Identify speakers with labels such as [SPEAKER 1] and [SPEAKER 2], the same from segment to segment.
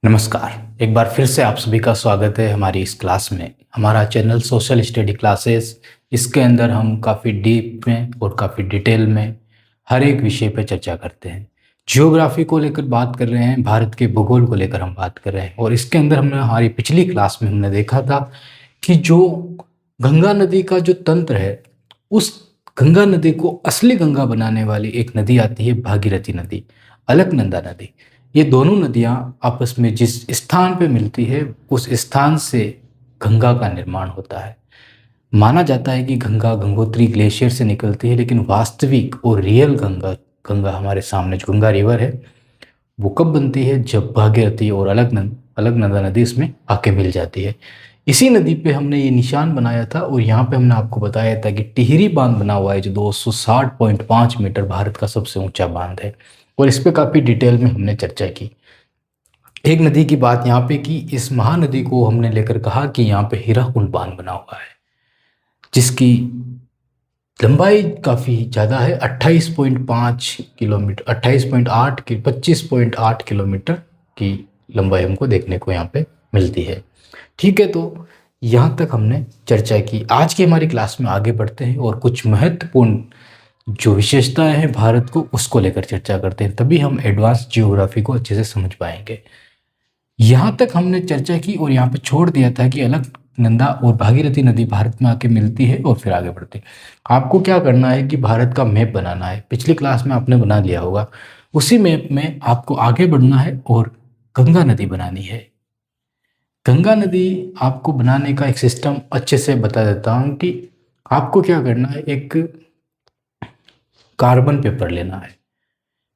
[SPEAKER 1] नमस्कार। एक बार फिर से आप सभी का स्वागत है हमारी इस क्लास में। हमारा चैनल सोशल स्टडी क्लासेस, इसके अंदर हम काफ़ी डीप में और काफ़ी डिटेल में हर एक विषय पर चर्चा करते हैं। जियोग्राफी को लेकर बात कर रहे हैं, भारत के भूगोल को लेकर हम बात कर रहे हैं। और इसके अंदर हमने हमारी पिछली क्लास में हमने देखा था कि जो गंगा नदी का जो तंत्र है, उस गंगा नदी को असली गंगा बनाने वाली एक नदी आती है, भागीरथी नदी, अलकनंदा नदी। ये दोनों नदियाँ आपस में जिस स्थान पे मिलती है, उस स्थान से गंगा का निर्माण होता है। माना जाता है कि गंगा गंगोत्री ग्लेशियर से निकलती है, लेकिन वास्तविक और रियल गंगा गंगा हमारे सामने जो गंगा रिवर है, वो कब बनती है? जब भागीरथी और अलकनंदा नदी इसमें आके मिल जाती है। इसी नदी पे हमने ये निशान बनाया था और यहाँ पे हमने आपको बताया था कि टिहरी बांध बना हुआ है, जो 260.5 मीटर भारत का सबसे ऊंचा बांध है। और इस पे काफ़ी डिटेल में हमने चर्चा की। एक नदी की बात यहाँ पे की, इस महानदी को हमने लेकर कहा कि यहाँ पे हीराकुंड बांध बना हुआ है, जिसकी लंबाई काफ़ी ज़्यादा है, 28.5 किलोमीटर, 28.8 की 25.8 किलोमीटर की लंबाई हमको देखने को यहाँ पे मिलती है। ठीक है, तो यहाँ तक हमने चर्चा की। आज की हमारी क्लास में आगे बढ़ते हैं और कुछ महत्वपूर्ण जो विशेषताएं हैं भारत को, उसको लेकर चर्चा करते हैं, तभी हम एडवांस जियोग्राफी को अच्छे से समझ पाएंगे। यहाँ तक हमने चर्चा की और यहाँ पे छोड़ दिया था कि अलकनंदा और भागीरथी नदी भारत में आके मिलती है और फिर आगे बढ़ती है। आपको क्या करना है कि भारत का मैप बनाना है। पिछली क्लास में आपने बना लिया होगा, उसी मैप में आपको आगे बढ़ना है और गंगा नदी बनानी है। गंगा नदी आपको बनाने का एक सिस्टम अच्छे से बता देता हूँ कि आपको क्या करना है। एक कार्बन पेपर लेना है,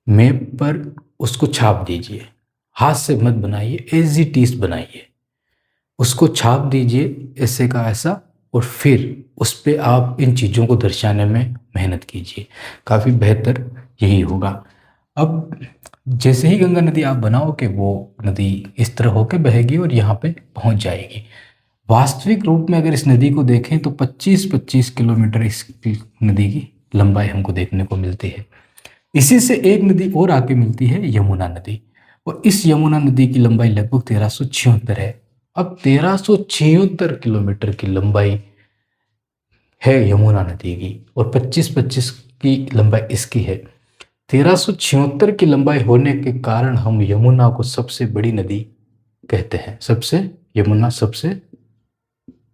[SPEAKER 1] मैप पर उसको छाप दीजिए, हाथ से मत बनाइए, एज इट इज बनाइए, उसको छाप दीजिए ऐसे का ऐसा, और फिर उस पर आप इन चीज़ों को दर्शाने में मेहनत कीजिए, काफ़ी बेहतर यही होगा। अब जैसे ही गंगा नदी आप बनाओगे, वो नदी इस तरह होकर बहेगी और यहाँ पे पहुँच जाएगी। वास्तविक रूप में अगर इस नदी को देखें तो 25-25 किलोमीटर इस नदी की लंबाई हमको देखने को मिलती है। इसी से एक नदी और आके मिलती है, यमुना नदी, और इस यमुना नदी की लंबाई लगभग 1376 है। अब 1376 किलोमीटर की लंबाई है यमुना नदी की और 25-25 की लंबाई इसकी है। 1376 की लंबाई होने के कारण हम यमुना को सबसे बड़ी नदी कहते हैं। यमुना सबसे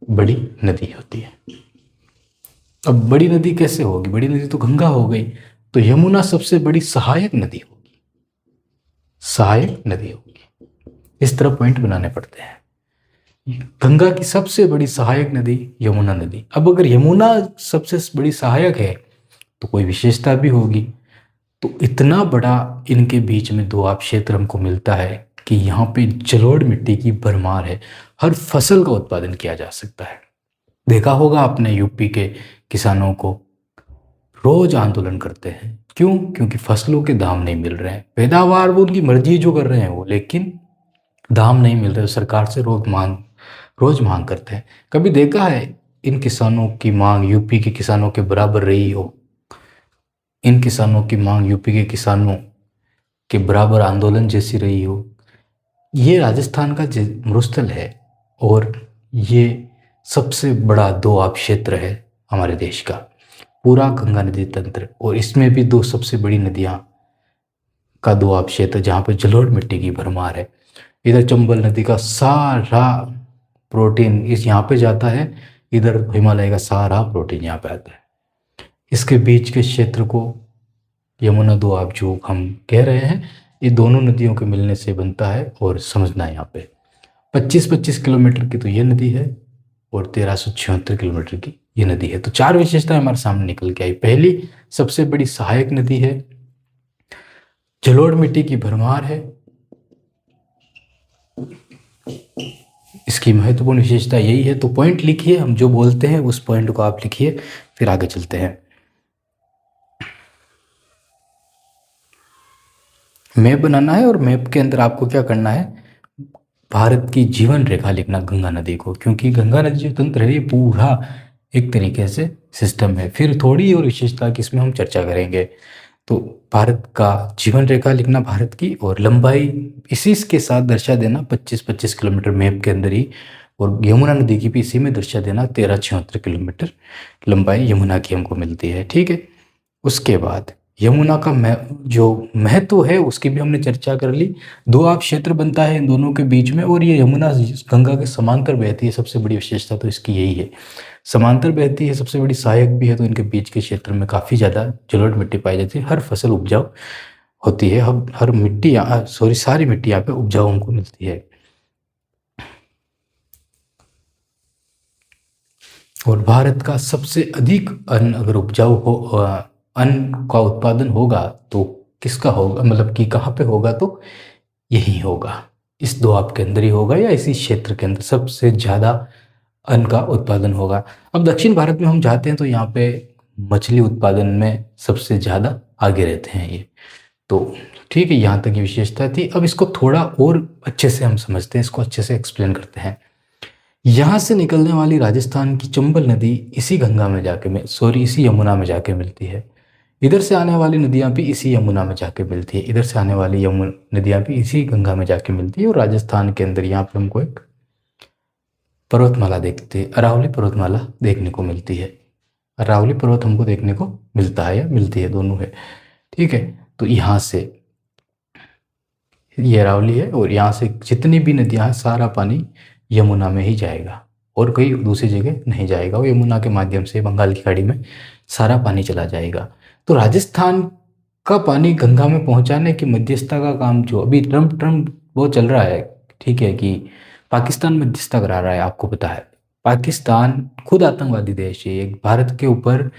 [SPEAKER 1] बड़ी नदी होती है। अब बड़ी नदी कैसे होगी? बड़ी नदी तो गंगा हो गई, तो यमुना सबसे बड़ी सहायक नदी होगी, सहायक नदी होगी। इस तरह पॉइंट बनाने पड़ते हैं। गंगा की सबसे बड़ी सहायक नदी यमुना नदी। अब अगर यमुना सबसे बड़ी सहायक है तो कोई विशेषता भी होगी। तो इतना बड़ा इनके बीच में दोआब क्षेत्र हमको मिलता है कि यहाँ पे जलोढ़ मिट्टी की भरमार है, हर फसल का उत्पादन किया जा सकता है। देखा होगा आपने, यूपी के किसानों को रोज आंदोलन करते हैं। क्यों? क्योंकि फसलों के दाम नहीं मिल रहे हैं। पैदावार वो उनकी मर्जी जो कर रहे हैं वो, लेकिन दाम नहीं मिल रहे, सरकार से रोज मांग करते हैं। कभी देखा है इन किसानों की मांग यूपी के किसानों के बराबर रही हो? इन किसानों की मांग यूपी के किसानों के बराबर आंदोलन जैसी रही हो? ये राजस्थान का मरुस्थल है और ये सबसे बड़ा दोआब क्षेत्र है हमारे देश का, पूरा गंगा नदी तंत्र। और इसमें भी दो सबसे बड़ी नदियाँ का दोआब क्षेत्र, जहाँ पे जलोढ़ मिट्टी की भरमार है। इधर चंबल नदी का सारा प्रोटीन इस यहाँ पे जाता है, इधर हिमालय का सारा प्रोटीन यहाँ पे आता है। इसके बीच के क्षेत्र को यमुना दोआब जो हम कह रहे हैं, ये दोनों नदियों के मिलने से बनता है। और समझना है, यहाँ पे 25-25 किलोमीटर की तो ये नदी है और 1376 किलोमीटर की ये नदी है। तो चार विशेषताएं हमारे सामने निकल के आई। पहली, सबसे बड़ी सहायक नदी है, जलोढ़ मिट्टी की भरमार है। इसकी महत्वपूर्ण विशेषता यही है। तो पॉइंट लिखिए, हम जो बोलते हैं उस पॉइंट को आप लिखिए, फिर आगे चलते हैं। मैप बनाना है और मैप के अंदर आपको क्या करना है, भारत की जीवन रेखा लिखना गंगा नदी को, क्योंकि गंगा नदी जो तंत्र है ये पूरा एक तरीके से सिस्टम है। फिर थोड़ी और विशेषता की इसमें हम चर्चा करेंगे। तो भारत का जीवन रेखा लिखना भारत की, और लंबाई इसी के साथ दर्शा देना 25-25 किलोमीटर मैप के अंदर ही, और यमुना नदी की भी इसी में दर्शा देना 1376 किलोमीटर लंबाई यमुना की हमको मिलती है। ठीक है, उसके बाद यमुना का जो महत्व है उसकी भी हमने चर्चा कर ली। दो आप क्षेत्र बनता है इन दोनों के बीच में, और ये यमुना गंगा के समांतर बहती है, सबसे बड़ी विशेषता तो इसकी यही है, समांतर बहती है, सबसे बड़ी सहायक भी है। तो इनके बीच के क्षेत्र में काफ़ी ज़्यादा जलोढ़ मिट्टी पाई जाती है, हर फसल उपजाऊ होती है, हर मिट्टी सारी मिट्टी यहाँ पे उपजाऊ हमको मिलती है। और भारत का सबसे अधिक अन्न अगर उपजाऊ हो, अन्न का उत्पादन होगा तो किसका होगा, मतलब कि कहाँ पे होगा, तो यही होगा, इस दो आपके अंदर ही होगा, या इसी क्षेत्र के अंदर सबसे ज़्यादा अन्न का उत्पादन होगा। अब दक्षिण भारत में हम जाते हैं तो यहाँ पे मछली उत्पादन में सबसे ज़्यादा आगे रहते हैं ये। तो ठीक है, यहाँ तक की विशेषता थी। अब इसको थोड़ा और अच्छे से हम समझते हैं, इसको अच्छे से एक्सप्लेन करते हैं। यहाँ से निकलने वाली राजस्थान की चंबल नदी इसी गंगा में जाके इसी यमुना में जाके मिलती है। इधर से आने वाली नदियाँ भी इसी यमुना में जाके मिलती है, इधर से आने वाली नदियाँ भी इसी गंगा में जाके मिलती है। और राजस्थान के अंदर यहाँ पे हमको एक पर्वतमाला अरावली पर्वतमाला देखने को मिलती है। अरावली पर्वत हमको देखने को मिलता है या मिलती है, दोनों है। ठीक है, तो यहाँ से ये अरावली है, और यहाँ से जितनी भी नदियाँ हैं सारा पानी यमुना में ही जाएगा, और कहीं दूसरी जगह नहीं जाएगा। वो यमुना के माध्यम से बंगाल की खाड़ी में सारा पानी चला जाएगा। तो राजस्थान का पानी गंगा में पहुंचाने की मध्यस्थता का काम जो अभी ट्रम्प वो चल रहा है, ठीक है, कि पाकिस्तान मध्यस्थता करा रहा है। आपको पता है पाकिस्तान खुद आतंकवादी देश है, एक भारत के ऊपर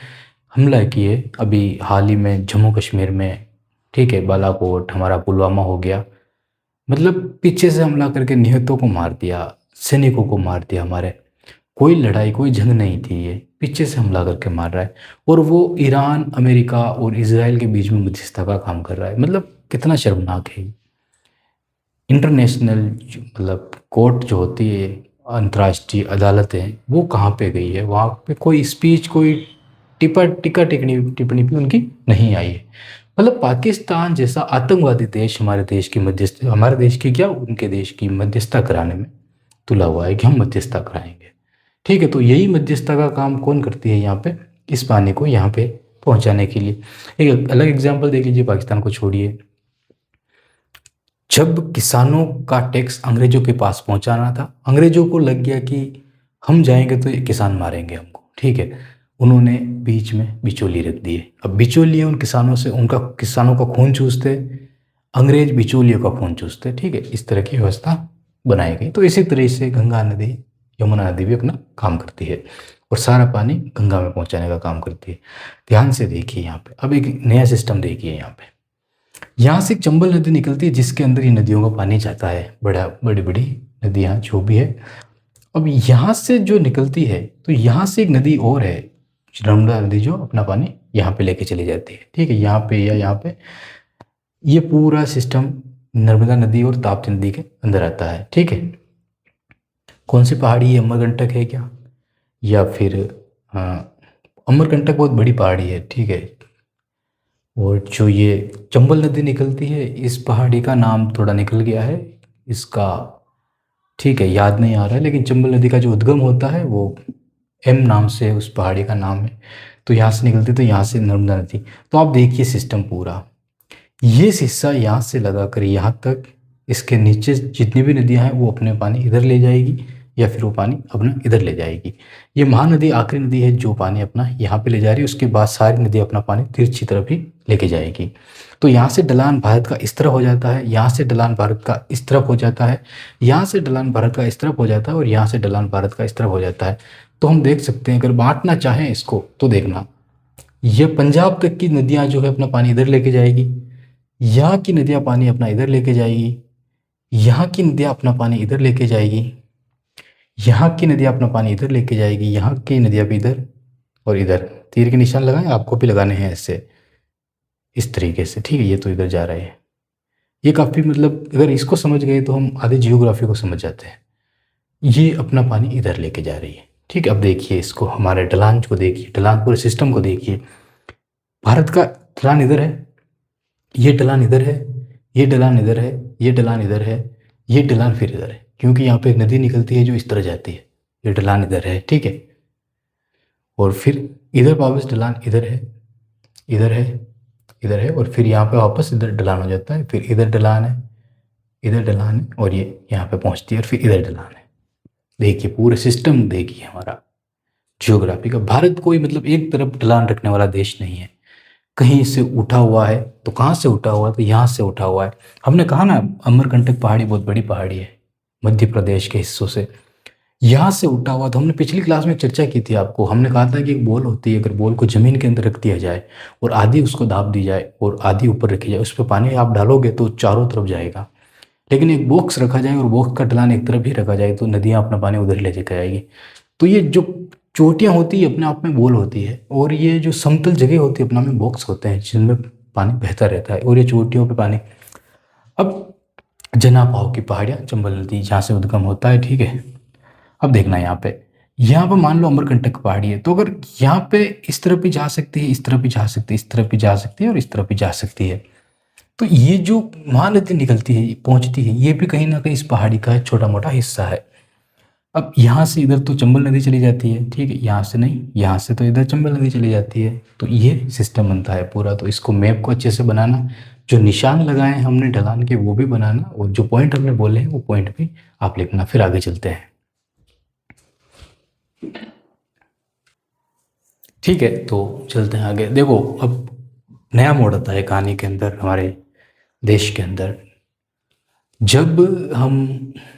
[SPEAKER 1] हमला किए अभी हाल ही में जम्मू कश्मीर में। ठीक है, बालाकोट, हमारा पुलवामा हो गया, मतलब पीछे से हमला करके निहतों को मार दिया, सैनिकों को मार दिया हमारे। कोई लड़ाई कोई जंग नहीं थी, ये पीछे से हमला करके मार रहा है। और वो ईरान, अमेरिका और इसराइल के बीच में मध्यस्थता का काम कर रहा है। मतलब कितना शर्मनाक है। इंटरनेशनल मतलब कोर्ट जो होती है, अंतर्राष्ट्रीय अदालतें, वो कहाँ पे गई है? वहाँ पे कोई स्पीच, कोई टिप्पणी भी उनकी नहीं आई है। मतलब पाकिस्तान जैसा आतंकवादी देश हमारे देश की क्या, उनके देश की मध्यस्थता कराने में तुला हुआ है कि हम मध्यस्थता कराएंगे। ठीक है, तो यही मध्यस्थता का काम कौन करती है यहाँ पे, इस पानी को यहाँ पे पहुँचाने के लिए। एक अलग एग्जाम्पल देख लीजिए, पाकिस्तान को छोड़िए। जब किसानों का टैक्स अंग्रेजों के पास पहुंचाना था, अंग्रेजों को लग गया कि हम जाएंगे तो ये किसान मारेंगे हमको। ठीक है, उन्होंने बीच में बिचौली रख दिए। अब बिचौलिए उन किसानों से किसानों का खून चूसते, अंग्रेज बिचौलियों का खून चूसते। ठीक है, इस तरह की व्यवस्था बनाई गई। तो इसी तरह से गंगा नदी, यमुना नदी भी अपना काम करती है, और सारा पानी गंगा में पहुंचाने का काम करती है। ध्यान से देखिए यहाँ पे, अब एक नया सिस्टम देखिए यहाँ पे। यहाँ से एक चंबल नदी निकलती है जिसके अंदर ही नदियों का पानी जाता है, बड़ी बड़ी नदियाँ जो भी है। अब यहाँ से जो निकलती है, तो यहाँ से एक नदी और है नर्मदा नदी, जो अपना पानी यहाँ पे लेके चली जाती है। ठीक है, यहाँ पे या यहाँ पे ये पूरा सिस्टम नर्मदा नदी और ताप्ती नदी के अंदर आता है। ठीक है, कौन सी पहाड़ी है, अमरकंटक है क्या, या फिर अमरकंटक बहुत बड़ी पहाड़ी है। ठीक है, और जो ये चंबल नदी निकलती है, इस पहाड़ी का नाम थोड़ा निकल गया है इसका, ठीक है, याद नहीं आ रहा है, लेकिन चंबल नदी का जो उद्गम होता है वो एम नाम से उस पहाड़ी का नाम है। तो यहाँ से निकलती, तो यहाँ से नर्मदा नदी। तो आप देखिए सिस्टम पूरा, ये हिस्सा यहाँ से लगा कर यहाँ तक, इसके नीचे जितनी भी नदियाँ हैं वो अपने पानी इधर ले जाएगी, या फिर वो पानी अपना इधर ले जाएगी। ये महानदी आखिरी नदी है जो पानी अपना यहाँ पे ले जा रही है, उसके बाद सारी नदी अपना पानी तिरछी तरफ ही लेके जाएगी। तो यहाँ से ढलान भारत का इस तरफ हो जाता है, यहाँ से ढलान भारत का इस तरफ हो जाता है, यहाँ से ढलान भारत का इस तरफ हो जाता है, और यहाँ से ढलान भारत का इस तरफ हो जाता है। तो हम देख सकते हैं, अगर बांटना चाहें इसको तो देखना, ये पंजाब तक की नदियाँ जो है अपना पानी इधर लेके जाएगी, यहाँ की नदियाँ पानी अपना इधर लेके जाएगी, यहाँ की नदियाँ अपना पानी इधर लेके जाएगी, यहाँ की नदियाँ अपना पानी इधर लेके जाएगी, यहाँ की नदियाँ भी इधर और इधर। तीर के निशान लगाएं, आपको भी लगाने हैं ऐसे, इस तरीके से। ठीक है, ये तो इधर जा रहे हैं। ये काफ़ी मतलब अगर इसको समझ गए तो हम आधे जियोग्राफी को समझ जाते हैं। ये अपना पानी इधर लेके जा रही है। ठीक है, अब देखिए इसको, हमारे ढलान को देखिए, ढलान पूरे सिस्टम को देखिए। भारत का ढलान इधर है, ये ढलान इधर है, ये ढलान इधर है, ये ढलान इधर है, ये ढलान फिर इधर है, क्योंकि यहाँ पे एक नदी निकलती है जो इस तरह जाती है। ये ढलान इधर है, ठीक है। और फिर इधर वापस ढलान इधर है, इधर है, इधर है, और फिर यहाँ पे वापस इधर ढलान हो जाता है, फिर इधर ढलान है, इधर ढलान है, और ये यहाँ पे पहुँचती है, और फिर इधर ढलान है। देखिए पूरे सिस्टम देखिए हमारा जियोग्राफी का। भारत कोई मतलब एक तरफ ढलान रखने वाला देश नहीं है। कहीं से उठा हुआ है तो कहाँ से उठा हुआ है, तो यहाँ से उठा हुआ है। हमने कहा ना अमरकंटक पहाड़ी बहुत बड़ी पहाड़ी है मध्य प्रदेश के हिस्सों से, यहाँ से उठा हुआ। तो हमने पिछली क्लास में चर्चा की थी आपको, हमने कहा था कि एक बॉल होती है, अगर बॉल को ज़मीन के अंदर रख दिया जाए और आधी उसको दाब दी जाए और आधी ऊपर रखी जाए, उस पर पानी आप डालोगे तो चारों तरफ जाएगा। लेकिन एक बॉक्स रखा जाए और बॉक्स का ढलान एक तरफ ही रखा जाए तो नदियाँ अपना पानी उधर ही ले जाकर आएगी। तो ये जो चोटियाँ होती है अपने आप में बॉल होती है, और ये जो समतल जगह होती है अपना में बॉक्स होते हैं जिनमें पानी बहता रहता है, और ये चोटियों पे पानी। अब जनापाव की पहाड़ियाँ, चंबल नदी जहाँ से उद्गम होता है, ठीक है। अब देखना यहाँ पे मान लो अमरकंटक पहाड़ी है, तो अगर यहाँ पे इस तरफ भी जा सकती है, इस तरफ भी जा सकती है, इस तरफ भी जा सकती है, और इस तरफ भी जा सकती है, तो ये जो महानदी निकलती है पहुँचती है, ये भी कहीं ना कहीं इस पहाड़ी का एक छोटा मोटा हिस्सा है। अब यहाँ से इधर तो चंबल नदी चली जाती है, ठीक है, यहाँ से नहीं, यहाँ से तो इधर चंबल नदी चली जाती है। तो ये सिस्टम बनता है पूरा। तो इसको मैप को अच्छे से बनाना, जो निशान लगाए हैं हमने ढलान के वो भी बनाना, और जो पॉइंट हमने बोले हैं वो पॉइंट भी आप लिखना। फिर आगे चलते हैं, ठीक है। तो चलते हैं आगे। देखो अब नया मोड़ आता है कहानी के अंदर, हमारे देश के अंदर। जब हम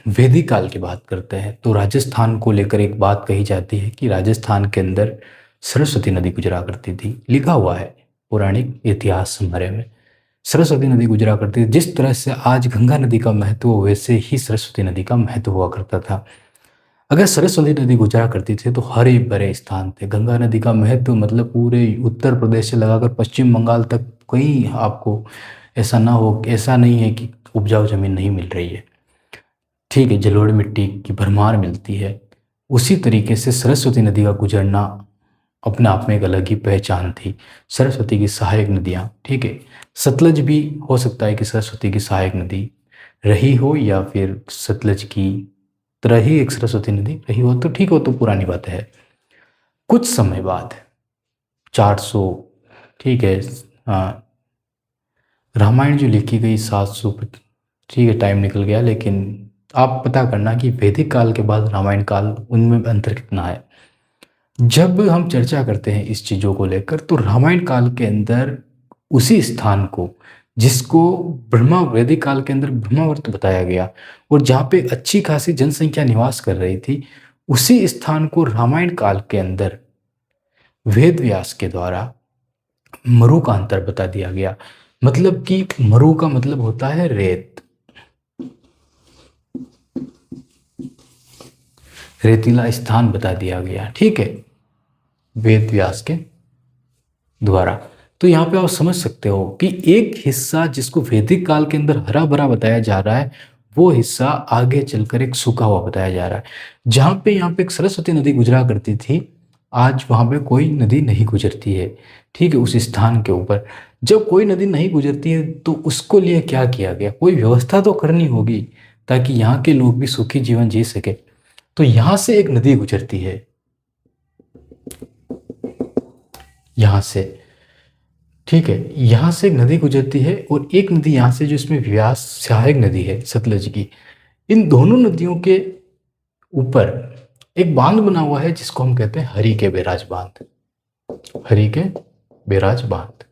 [SPEAKER 1] वैदिक काल की बात करते हैं तो राजस्थान को लेकर एक बात कही जाती है कि राजस्थान के अंदर सरस्वती नदी गुजरा करती थी। लिखा हुआ है पौराणिक इतिहास हमारे में, सरस्वती नदी गुजरा करती थी। जिस तरह से आज गंगा नदी का महत्व वैसे ही सरस्वती नदी का महत्व हुआ करता था। अगर सरस्वती नदी गुजरा करती थी तो हरे भरे स्थान थे। गंगा नदी का महत्व मतलब पूरे उत्तर प्रदेश से लगाकर पश्चिम बंगाल तक कहीं आपको ऐसा ना हो, ऐसा नहीं है कि उपजाऊ जमीन नहीं मिल रही है, ठीक है, जलोढ़ मिट्टी की भरमार मिलती है। उसी तरीके से सरस्वती नदी का गुजरना अपने आप में एक अलग ही पहचान थी। सरस्वती की सहायक नदियाँ, ठीक है, सतलज भी हो सकता है कि सरस्वती की सहायक नदी रही हो, या फिर सतलज की तरह ही एक सरस्वती नदी रही हो, तो ठीक हो, तो पुरानी बात है। कुछ समय बाद 400, ठीक है, हाँ, रामायण जो लिखी गई 700, ठीक है, टाइम निकल गया, लेकिन आप पता करना कि वैदिक काल के बाद रामायण काल, उनमें अंतर कितना है। जब हम चर्चा करते हैं इस चीज़ों को लेकर तो रामायण काल के अंदर उसी स्थान को जिसको ब्रह्मा, वैदिक काल के अंदर ब्रह्मावर्त बताया गया और जहाँ पे अच्छी खासी जनसंख्या निवास कर रही थी, उसी स्थान को रामायण काल के अंदर वेद व्यास के द्वारा मरु का अंतर बता दिया गया। मतलब कि मरु का मतलब होता है रेत, रेतीला स्थान बता दिया गया, ठीक है, वेद व्यास के द्वारा। तो यहाँ पे आप समझ सकते हो कि एक हिस्सा जिसको वैदिक काल के अंदर हरा भरा बताया जा रहा है, वो हिस्सा आगे चलकर एक सूखा हुआ बताया जा रहा है। जहाँ पे यहाँ पे एक सरस्वती नदी गुजरा करती थी, आज वहाँ पे कोई नदी नहीं गुजरती है, ठीक है, उस स्थान के ऊपर। जब कोई नदी नहीं गुजरती है तो उसको लिए क्या किया गया, कोई व्यवस्था तो करनी होगी ताकि यहाँ के लोग भी सुखी जीवन जी सके। तो यहाँ से एक नदी गुजरती है, यहाँ से, ठीक है, यहाँ से एक नदी गुजरती है और एक नदी यहाँ से जो इसमें व्यास सहायक नदी है सतलज की। इन दोनों नदियों के ऊपर एक बांध बना हुआ है जिसको हम कहते हैं हरि के बैराज बांध, हरि के बैराज बांध।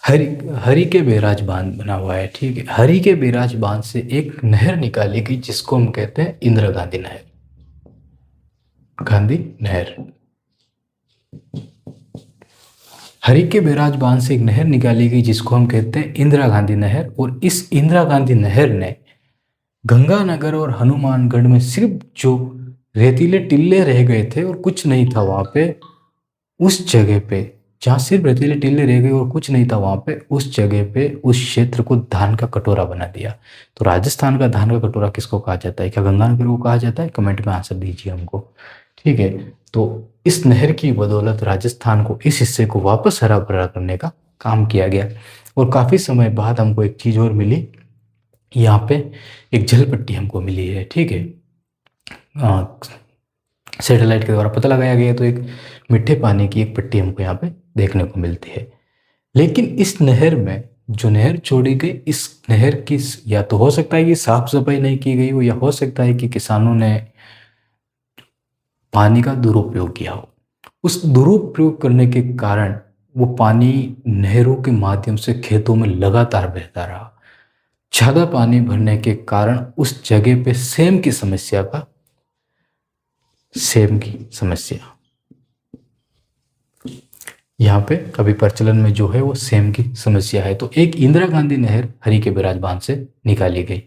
[SPEAKER 1] हरि के बैराज बांध बना हुआ है, ठीक है। हरि के बैराज बांध से एक नहर निकाली गई जिसको हम कहते हैं इंदिरा गांधी नहर, गांधी नहर। हरि के बैराज बांध से एक नहर निकाली गई जिसको हम कहते हैं इंदिरा गांधी नहर। और इस इंदिरा गांधी नहर ने गंगानगर और हनुमानगढ़ में सिर्फ जो रेतीले टिल्ले रह गए थे और कुछ नहीं था वहाँ पे, उस जगह पे जहाँ सिर्फ रेतीले टिल्ले रह गए और कुछ नहीं था वहाँ पे, उस जगह पे उस क्षेत्र को धान का कटोरा बना दिया। तो राजस्थान का धान का कटोरा किसको कहा जाता है? क्या गंगानगर को कहा जाता है? कमेंट में आंसर दीजिए हमको, ठीक है। तो इस नहर की बदौलत राजस्थान को, इस हिस्से को वापस हरा भरा करने का काम किया गया। और काफ़ी समय बाद हमको एक चीज़ और मिली, यहाँ पे एक जल पट्टी हमको मिली है, ठीक है। सैटेलाइट के द्वारा पता लगाया गया, तो एक मीठे पानी की एक पट्टी हमको यहाँ पे देखने को मिलती है। लेकिन इस नहर में जो नहर छोड़ी गई, इस नहर की या तो हो सकता है कि साफ सफाई नहीं की गई हो, या हो सकता है कि किसानों ने पानी का दुरुपयोग किया हो। उस दुरुपयोग करने के कारण वो पानी नहरों के माध्यम से खेतों में लगातार बहता रहा। ज़्यादा पानी भरने के कारण उस जगह पे सेम की समस्या यहाँ पे अभी प्रचलन में जो है वो सेम की समस्या है। तो एक इंदिरा गांधी नहर हरी के बैराज बांध से निकाली गई।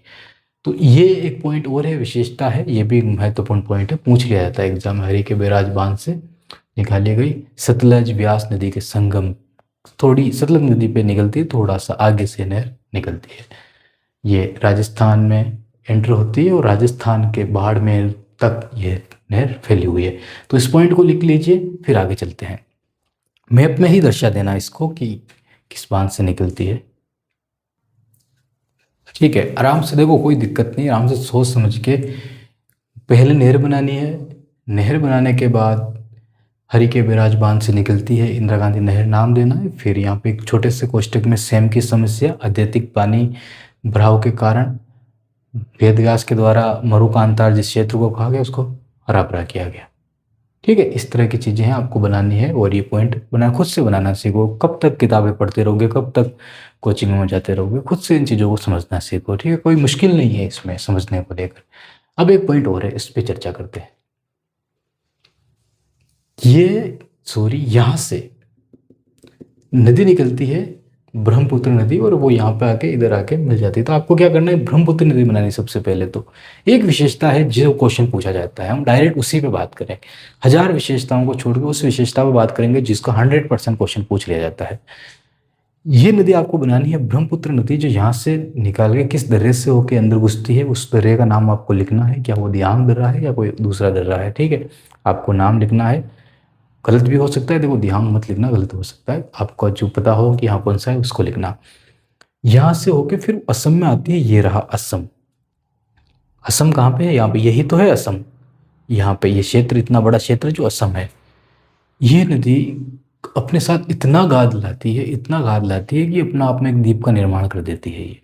[SPEAKER 1] तो ये एक पॉइंट और है, विशेषता है, ये भी महत्वपूर्ण पॉइंट है, पूछ लिया जाता है एग्जाम में। हरी के बैराज बांध से निकाली गई। सतलज व्यास नदी के संगम, थोड़ी सतलज नदी पे निकलती है, थोड़ा सा आगे से नहर निकलती है। ये राजस्थान में एंटर होती है और राजस्थान के बाड़मेर तक ये नहर फैली हुई है। तो इस पॉइंट को लिख लीजिए, फिर आगे चलते हैं। मैप में ही दर्शा देना इसको कि किस बांध से निकलती है, ठीक है। आराम से देखो, कोई दिक्कत नहीं, आराम से सोच समझ के पहले नहर बनानी है। नहर बनाने के बाद हरी के बैराज बांध से निकलती है, इंदिरा गांधी नहर नाम देना है। फिर यहाँ पे एक छोटे से कोष्टक में सेम की समस्या, अत्यधिक पानी भराव के कारण वेदव्यास के द्वारा मरुकांतार जिस क्षेत्र को कहा गया उसको हरा भरा किया गया, ठीक है। इस तरह की चीज़ें हैं, आपको बनानी है। और ये पॉइंट बना खुद से बनाना सीखो। कब तक किताबें पढ़ते रहोगे, कब तक कोचिंग में जाते रहोगे, खुद से इन चीज़ों को समझना सीखो, ठीक है। कोई मुश्किल नहीं है इसमें समझने को लेकर। अब एक पॉइंट और है, इस पर चर्चा करते हैं। यहाँ से नदी निकलती है, ब्रह्मपुत्र नदी, और वो यहाँ पे आके इधर आके मिल जाती है। तो आपको क्या करना है, ब्रह्मपुत्र नदी बनानी सबसे पहले। तो एक विशेषता है जो क्वेश्चन पूछा जाता है, हम डायरेक्ट उसी पे बात करें। 1000 विशेषताओं को छोड़ के उस विशेषता पे बात करेंगे जिसका 100% क्वेश्चन पूछ लिया जाता है। ये नदी आपको बनानी है, ब्रह्मपुत्र नदी, जो यहाँ से निकाल के किस दर्रे से होकर अंदर घुसती है, उस दर्रे का नाम आपको लिखना है। क्या वो दियांग दर्रा है या कोई दूसरा दर्रा है, ठीक है। आपको नाम लिखना है, गलत भी हो सकता है, देखो दियांग मत लिखना, गलत हो सकता है। आपको जो पता हो कि यहाँ कौन सा है उसको लिखना। यहाँ से होके फिर असम में आती है, ये रहा असम। असम कहाँ पे है, यहाँ पे, यही तो है असम। यहाँ पे ये क्षेत्र, इतना बड़ा क्षेत्र जो असम है, ये नदी अपने साथ इतना गाद लाती है, इतना गाद लाती है कि अपना आप में एक द्वीप का निर्माण कर देती है ये।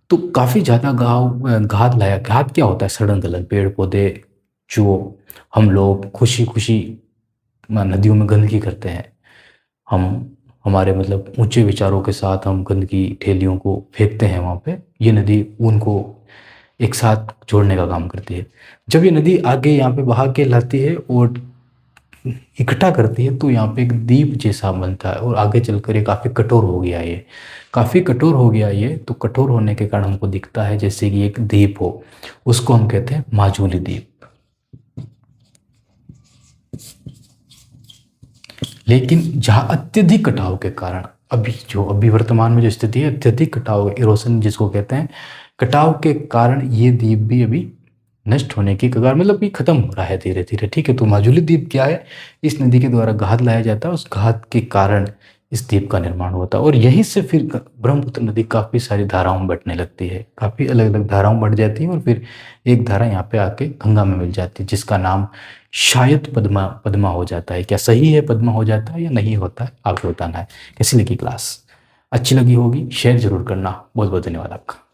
[SPEAKER 1] तो काफ़ी ज़्यादा घात लाया। घात क्या होता है, सड़न गलन, पेड़ पौधे जो हम लोग खुशी खुशी नदियों में गंदगी करते हैं, हम हमारे मतलब ऊंचे विचारों के साथ हम गंदगी ठेलियों को फेंकते हैं वहाँ पे, ये नदी उनको एक साथ जोड़ने का काम करती है। जब ये नदी आगे यहाँ पे बहा के लाती है और इकट्ठा करती है, तो यहाँ पे एक द्वीप जैसा बनता है, और आगे चलकर ये काफ़ी कठोर हो गया, ये काफ़ी कठोर हो गया ये। तो कठोर होने के कारण हमको दिखता है जैसे कि एक द्वीप हो, उसको हम कहते हैं माजुली द्वीप। लेकिन जहाँ अत्यधिक कटाव के कारण, अभी वर्तमान में जो स्थिति है, अत्यधिक कटाव, इरोशन जिसको कहते हैं, कटाव के कारण ये द्वीप भी अभी नष्ट होने की कगार, मतलब कि खत्म हो रहा है धीरे धीरे, ठीक है। तो माजुली द्वीप क्या है, इस नदी के द्वारा घात लाया जाता है, उस घात के कारण इस द्वीप का निर्माण होता है। और यहीं से फिर ब्रह्मपुत्र नदी काफ़ी सारी धाराओं में बटने लगती है, काफ़ी अलग अलग धाराओं में बढ़ जाती है, और फिर एक धारा यहाँ पे आके गंगा में मिल जाती है, जिसका नाम शायद पद्मा हो जाता है। क्या सही है, पद्मा हो जाता है या नहीं होता है, आपको बताना है। कैसी लगी क्लास, अच्छी लगी होगी, शेयर जरूर करना। बहुत बहुत धन्यवाद आपका।